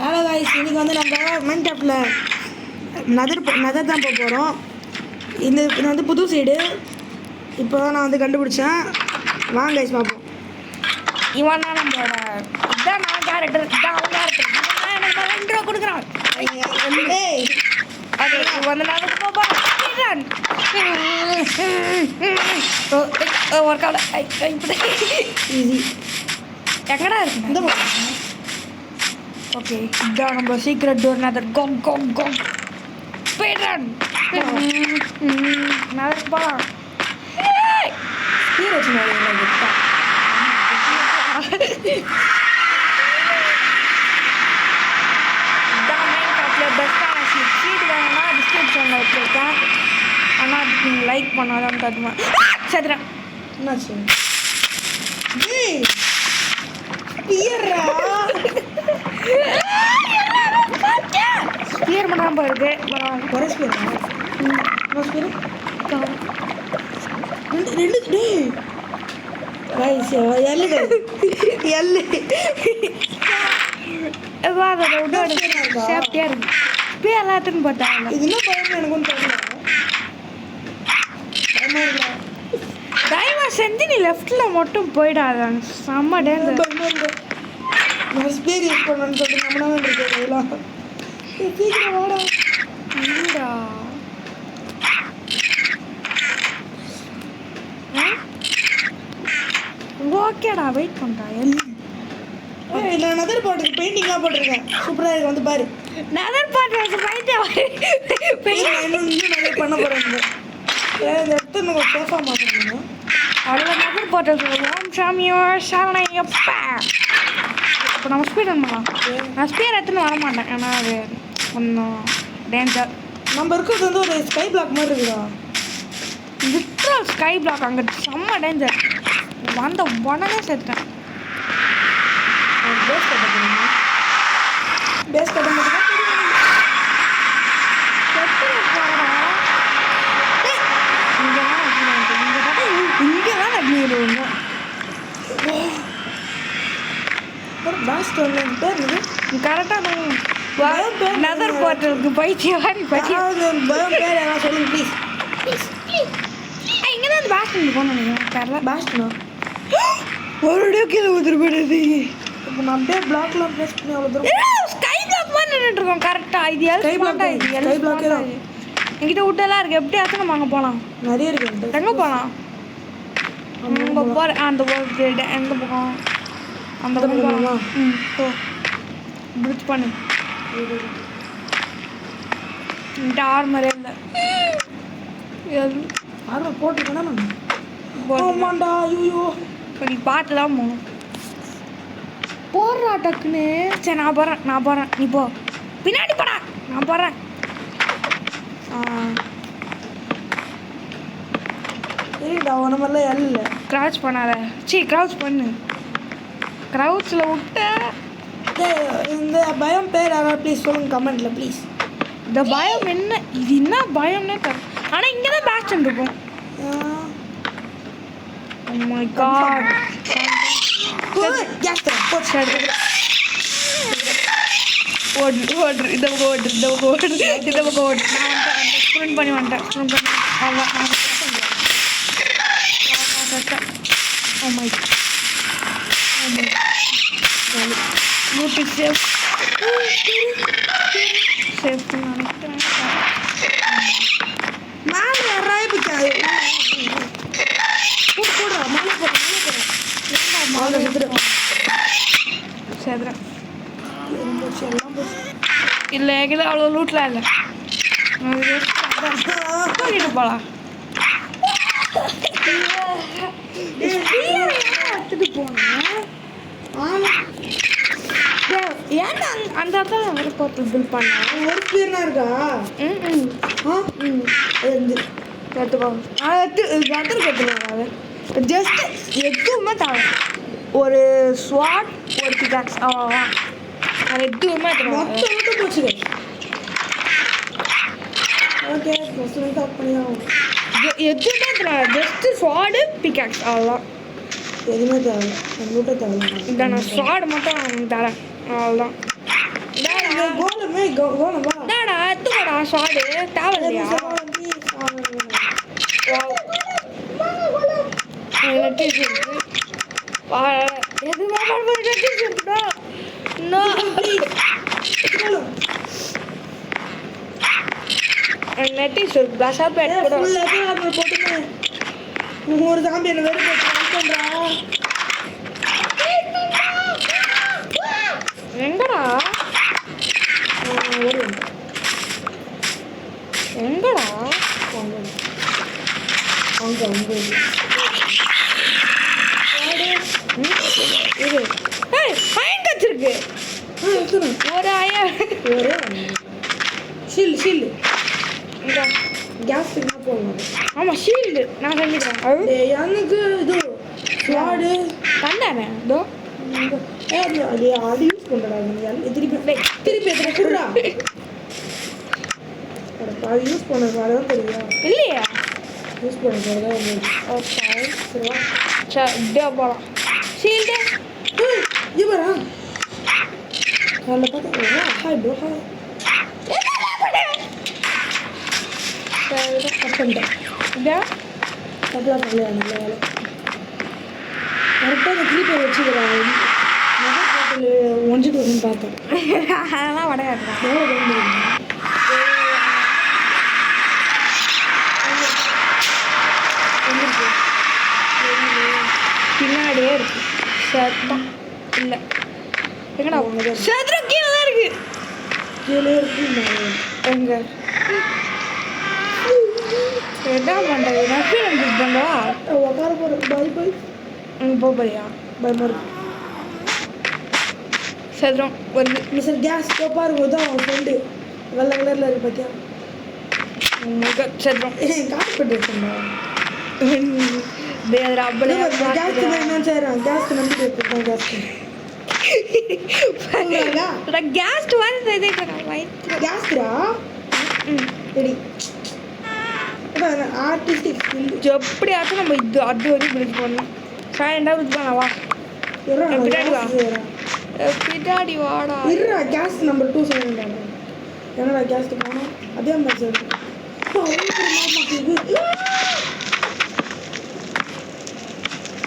Hello guys, இன்னைக்கு வந்து நம்ம மைன்கிராஃப்டில் நதர் தான் போக போகிறோம். இது வந்து புது சைடு இப்போ தான் நான் வந்து கண்டுபிடிச்சேன். வாங்க கைஸ் பார்ப்போம். இவன் தான் நம்மளோட இதான் நான் கேரக்டர், இதான் அவன் கேரக்டர். இவன் எனக்கு 2 ரூபா கொடுக்குறான். ஓகே, வந்து நான் போகிறேன். ஒரு கால இப்படி ஈஸி எங்கடா இருக்கு இந்த ஓகே, இதான் நம்ம சீக்ரெட் டோர். நதர் கோங் கோங் கோங் ஸ்பீட்ரன் நதர் போகலாம். ஸ்பீட் வச்சு இதான் மைன்கிராஃப்டில் பெஸ்ட்டான சீட் வேணும்னா டிஸ்கிரிப்ஷனில் வச்சுருக்கேன். ஆனால் அதுக்கு நீங்கள் லைக் பண்ணாதான் தருவேன். சதுரன் என்னாச்சு? ஸ்பியர் பண்ணாமல் போயிருக்கு. ஒரே ஸ்பீரா? ஸ்பீரு ரெண்டு கைஸ் எல்லு சேஃப்டியாக இருக்கு. ஸ்பியர் எல்லாத்துன்னு பார்த்தாங்க. இது என்ன பயம் எனக்கு ஒன்றும் தெரியல. பயமா இல்லை. தயவு செஞ்சு நீ லெஃப்டில் மட்டும் போயிடாதான். செம்ம டேஞ்சர். பயமா இல்லை. நம்ம ஸ்பீர் யூஸ் பண்ணணும்னு சொல்லிட்டு நம்மளால இருக்கு இதெல்லாம். சீக்கிரம் வாடா. இல்லைடா ஓகேடா, வெயிட் பண்ணுறா. நான் நதர் பாட்டுக்கு பெயிண்டிங்லாம் போட்டிருக்கேன். சூப்பராக இருக்கு, வந்து பாரு. நதர் பாட்டு இன்னும் நிறைய பண்ண போகிறேன். இந்த இடத்த நம்ம சேஃபாக மாற்றணும். அவ்வளோ நதர் பாட்டு ஓம் சாமியோ சரணையப்பா. இப்போ நம்ம ஸ்பீட் பண்ணலாம். நான் ஸ்பீட் எடுத்துன்னு வர மாட்டேன், ஏன்னா அது கொஞ்சம் டேஞ்சர். நம்ம இருக்கிறது வந்து ஒரு ஸ்கை பிளாக் மாதிரி இருக்குதா? Literal sky block. அங்கே செம்ம டேஞ்சர். வந்த உடனே செத்துட்டேன். பேஸ் கட்ட போகிறீங்க? பேஸ் கட்ட மட்டும் இங்கே தான் அக்னி விடுவோங்க. பேஸ் பேர் கரெக்டாக நதர் போர்ட்டலுக்கு பைத்தியம் பயம் பேர் யாராவது சொல்லுங்க ப்ளீஸ். இங்கே தான் பேஸ்ட் போகணும். நீங்கள் பேர்ல பேஸ்ட்னா ஒரு கீழே ஊத்துருப்படுது. இப்போ நான் அப்படியே பிளாக்லாம் ப்ளேஸ் பண்ணி அவ்வளோ தூரம் ஸ்கை பிளாக் மாதிரி நின்றுட்டுருக்கோம். கரெக்டாக இது Sky block தான். Sky block தான். என்கிட்ட விட்டெல்லாம் இருக்குது. எப்படியாச்சும் நம்ம அங்கே போகலாம். நிறைய இருக்கு. எங்கே போகலாம்? அங்கே போகிற அந்த ஒரு எங்கே போகலாம்? அந்த பக்கம் போகலாம். போ பிரிட்ஜ் பண்ணு. என்கிட்ட ஆர்மரே இல்லை. ஆர்மர் போட்டுருக்கேன்னா நான் ஆமாண்டா. ஐயோ இப்போ நீ பார்த்து தான் போகணும். போடுறா டக்குன்னு. சரி, நான் போகிறேன் நீ போ. பின்னாடி போடா. நான் போகிறேன். சரிடா, உன மாதிரிலாம் எல் இல்லை. க்ரௌச் பண்ணாத. க்ரௌச் பண்ணு. க்ரௌச்சில் விட்ட இந்த பயம் பேர் யாராவது ப்ளீஸ் சொல்லுங்க கமெண்ட்டில் ப்ளீஸ். இந்த பயம் என்ன? இது என்ன பயம்னே தரும். ஆனால் இங்கே தான் பேட்ச் இருக்கும். Oh my god. ஓடு இந்த பக்கம் ஓடு. நான் ஸ்ப்ரிண்ட் பண்ணி வந்துட்டேன். Oh my god. சேஃப் நினைக்கிறேன். மேலே யாராவது பிடிக்காது. போடுறா மேலே போடுறேன். சேதுறேன். இல்லை எங்கிட்ட அவ்வளோ லூட்லாம் இல்லை. போயிட்டு போகலாம். எடுத்துட்டு போனேன். ஏன்னா அந்த இடத்துல ஒரு போர்ட்டல் பில் பண்ணேன். ஒரு ஸ்பீர்னா இருக்கா? எடுத்துக்கோ. ஜஸ்ட் எதுவுமே தேவை. ஒரு ஸ்வாட், ஒரு பிகாக்ஸ், அவ்வளோதான். அது எதுவுமே மொத்தம் போச்சு. ஓகே, எதுவுமே தேவை. ஜஸ்ட் ஸ்வாடு, பிகாக்ஸ், அவ்வளோதான். எதுவுமே தேவை. இதை நான் ஸ்வாட் மட்டும் தரேன், அவ்வளோதான். இங்க கோலமே கோலம் வா. என்னடா எத்துக்கடா ஷாடு தேவையில்லையா நெட்டிஸ் இருக்கு எதுவுமே பண்ண நெட்டிஸ் இருக்குடா நெட்டிஸ் இருக்கு பிளஸா பேட் கூட போட்டுமே ஒரு சாம்பி என்ன வேறு போட்டு எங்கடா எங்கடா அங்க அங்க இது ஃபைன் கச்சிருக்கு ஒரு ஆயா ஒரு ஷீல் ஷீல் இந்த கேஸ் என்ன போடணும் ஆமாம் ஷீல்டு நான் செஞ்சுக்கிறேன் எனக்கு இது ஸ்வாடு தந்தானே இதோ அது அது யூஸ் பண்ணுறா திருப்பி திருப்பி எத்தனை கொடுறா அது யூஸ் பண்ணது அதான் தெரியும் இல்லையா யூஸ் பண்ணுறது தான் ஓகே சரிவா சரி இப்படியே போகலாம் ஷீல்டு இவரா அதில் பார்த்தா ஹாய் ப்ரோ ஹாய் கட் பண்ணிட்டேன் இப்படியா தப்பெல்லாம் பண்ணலையா நல்ல வேலை கரெக்டாக அந்த க்ரீப்பர் வச்சுக்கிறான் மொதல் பாட்டில் ஒஞ்சிட்டு வரும்னு பார்த்தேன் அதெல்லாம் வடையாடுறா எவ்வளோ பண்ணுறீங்க பின்னாடியே இருக்கு சத்தம் இல்லை எங்கடா சதுரம் கீழே தான் இருக்கு கீழே இருக்கு எங்க என்ன பண்ணுறது நான் கீழே யூஸ் பண்ணவா உட்கார போகிறேன் பாய் பாய் அங்கே போறியா பயமாக இருக்கு சதுரம் வருது மிஸ்டர் கேஸ் கோப்பாக இருக்கும் தான் அவன் ஃப்ரெண்டு வெள்ளை கலரில் இருக்கு பார்த்தியா சதுரம் கார் பண்ணி வச்சுருந்தேன் அப்பளே கேஸ்க்கு என்ன செய்கிறான் கேஸ்க்கு நம்பிட்டு வச்சுருக்கான் கேஸ்க்கு கேஸ் வந்து கேஸ்டா சரி ஆர்டிஸ்டிக் எப்படியாச்சும் நம்ம இது அது வரைக்கும் பிடிச்சி போடணும் சைலண்டாக பிடிச்சி பண்ணவா பின்னாடி வா பின்னாடி வாடா இருடா கேஸ் நம்பர் 2 சொல்லுங்க என்னடா கேஸ்க்கு போனோம் அதே மாதிரி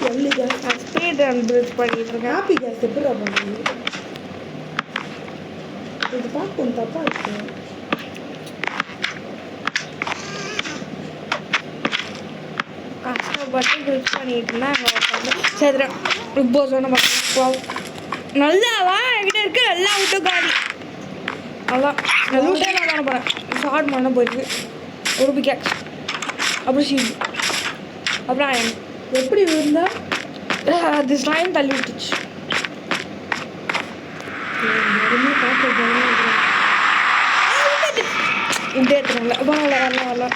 எல்லி கேஸ் ஸ்பீட் ரன் பிரிட்ஜ் பண்ணிட்டு இருக்கேன் ஹாப்பி கேஸ் எப்படிடா பண்ணுறது இது பார்க்க கொஞ்சம் தப்பாக இருக்கு கஷ்டப்பட்டு பிரிட்ஜ் பண்ணிட்டு இருந்தா அங்கே உட்காந்து சதுரம் இப்போ சொன்ன பார்க்கலாம் நல்லாவா என்கிட்ட இருக்கு நல்லா விட்டு காடி அதான் லூட்டே நான் பண்ண போகிறேன் ஷார்ட் பண்ண போயிருக்கு ஒரு பிகேக்ஸ் அப்புறம் ஷீல்டு அப்புறம் அயன் எப்படி இருந்தா அது ஸ்லைம் தள்ளி விட்டுச்சு விட்டு எடுத்துருங்களா வரல வரல வரல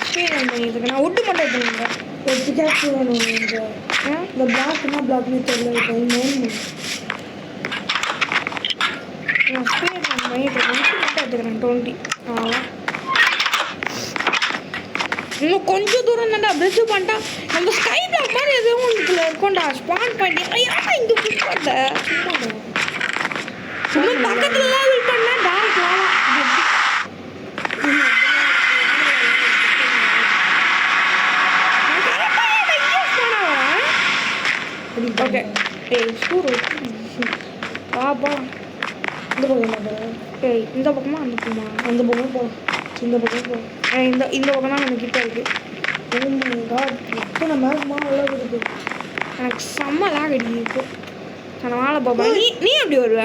ஸ்பீட் ரன் பண்ணிட்டு நான் விட்டு மட்டும் எடுத்துருங்க ஒரு கேஸ் வேணும் இந்த பிளாக்னா பிளாக்னே தெரியல இப்போ மெயின் நான் ஸ்பீட் ரன் பண்ணிட்டு இருக்கேன் மட்டும் எடுத்துக்கிறேன் 20 ஆமாம் இன்னும் கொஞ்சம் தூரம் தான்டா பிரிட்ஜ் பண்ணிட்டா நம்ம ஸ்கை பிளாக் மாதிரி எதுவும் ஒன்றுக்குள்ள இருக்கோம்டா ஸ்பான் பண்ணி ஏன்டா இங்கே பிரிட்ஜ் பண்ண சும்மா பக்கத்துல தான் வில் பண்ணா டேரக்ட் ஓகே ஏய் சூடு வா போகலாம் இந்த பக்கம் தான் ஏய் இந்த பக்கமா அந்த பக்கமா அந்த பக்கம் போகலாம் இந்த பக்கம் போகலாம் இந்த பக்கம் தான் எனக்கு கிட்ட இருக்கு எத்தனை மேகமா அவ்வளோ இருக்கு எனக்கு செம்ம லாக் அடிக்குது இப்போ நான் மேலே போப்பேன் நீ எப்படி வருவ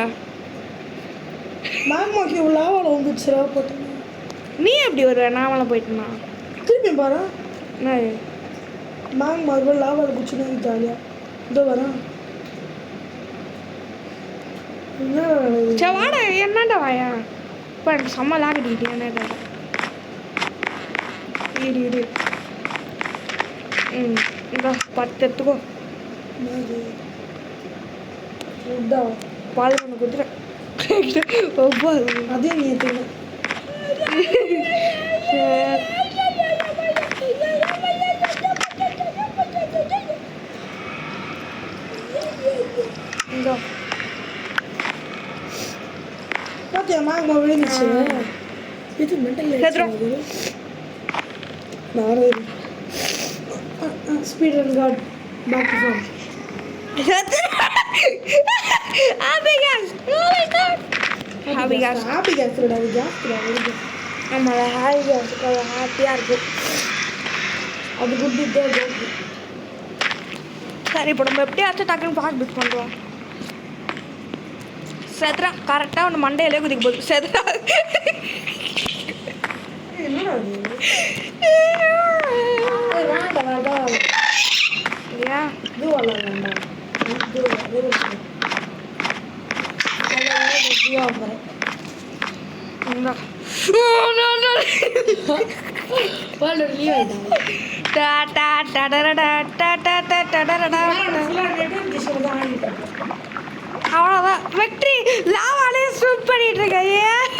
மேகமாக்கு இவ்வளோ லாவால் வந்துச்சுரா போட்டு நீ எப்படி வருவ நான் மேலே போயிட்டேன்னா திருப்பி பாரு என்ன மேகமா இவ்வளோ லாவால் குச்சினா ஜாலியாக இதோ வரேன் சரி வாடா என்னடா வாயா இப்போ எனக்கு செம்ம லாக் அடிக்கிட்டு என்னடா இரு இரு இந்த 10 எடுத்துக்கோ பால் ஒன்று கொடுத்துறேன் அதே நீ எடுத்துக்கணும் இந்த பார்த்தியா மேக்மா விழுந்துச்சு இது மெண்டல் செத்துரும். Speed run got back to form Happy gas! Oh my god! Happy gas. Happy gas அது கேஸ் நம்மள ஹாப்பியாக இருக்கு, ஹாப்பியாக இருக்கு. அது குட் தான் சரி இப்போ நம்ம எப்படியாச்சும் டக்குன்னு ஃபாஸ்ட் புக் பண்ணுறோம். செத்ரா கரெக்டாக ஒன்று மண்டையிலே குதிக்க போகுது. செத்ரா என்னடா வேண்டாம் இல்லையா? இது வேண்டாம் இந்தா. டா டா டடரடா டா டா டா டடரடா. அவ்வளோதான் வெற்றி. லாவாலே ஸ்விம் பண்ணிட்டு இருக்கேன்.